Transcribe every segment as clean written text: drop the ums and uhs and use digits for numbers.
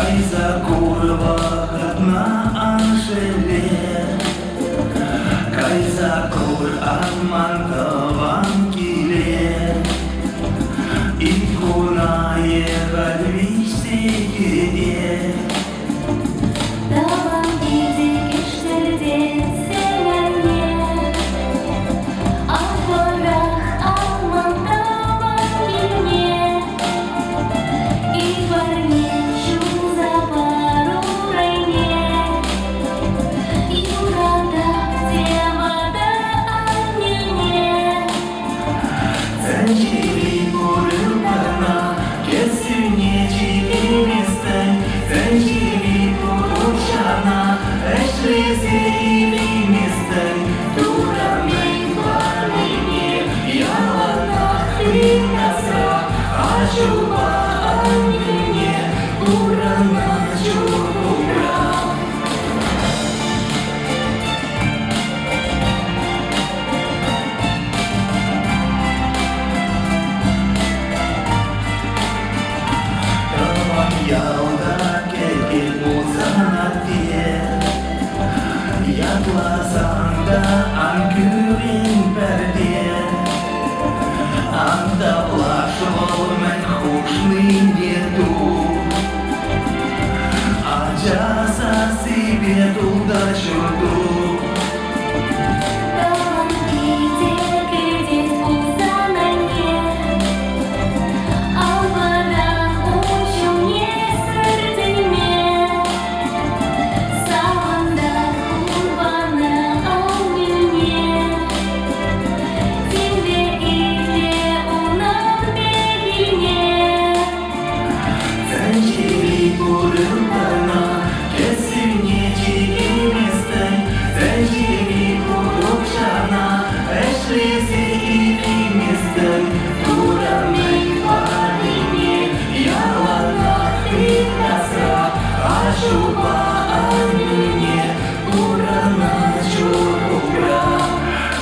Kaysa kurva hatna anşele Kaysa kur aman tavan kile İkuna ехать везде Tavan gidi geçtirdin sevenle Ahvarah alman tavan gilne И парничу за пару райне И урада все вода анне Зенчили бурылгана Кесіне жегеместің Зенчили бурылшана Әшрезе еместің Дурамен барыне Ялана қинаса Ашуба анне Бурана жура Ялда келген болсаң Ятласаң да аңгүрен пәрде Анда плашыл мен хушный нету А часа себе туда чуду Tavan gidi gidip uzanange Almadan uçum yeserdiğime Sağından kurbanı almine Dinde ile unan beline Зенчили бурылгана Кесіне жегеместің Зенчили бурылшана Әшрезе еместің Дурамен барыне Ялана қинаса Ашуба анне Бурана жура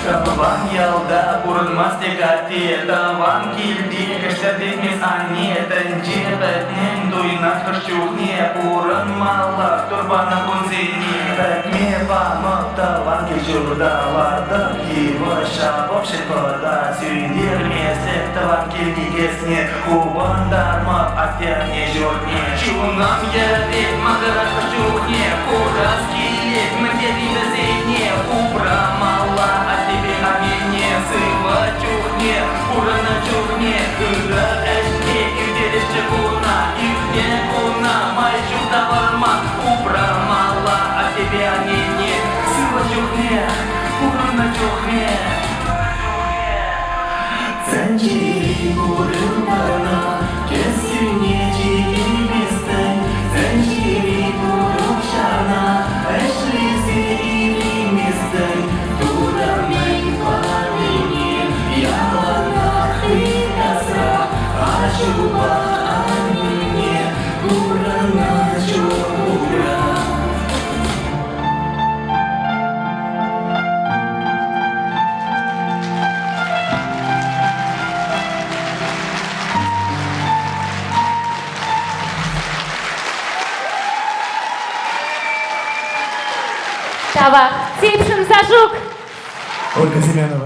Табан ялда бурылмас тегати Табан килди кәштәдеңіз анне Тәнжебәтнен дуйнат кырчуғне Бурылмалар турбаны күнзене Бәтме бамық табан кешурдалады Киво шабып шипыда Сүйдермесек табан келді кесне Кубандармық аттяне жұртне Чуңам ердек мағыра кырчуғне Курас келек міндері бізене Убрамала тебе амене сыва чурне урана чурне кыра эшне ирделешче куна ирне куна майчу таварма убрамала тебе амене сыва чурне урана чурне Зенчили бурылгана кесіне жегеместің Зенчили бурылшана әшрезе еместің Дурамен барыне ялана қинаса Ашуба анне бурана жура Тавах, Типшин Зажук. Ольга Семенова.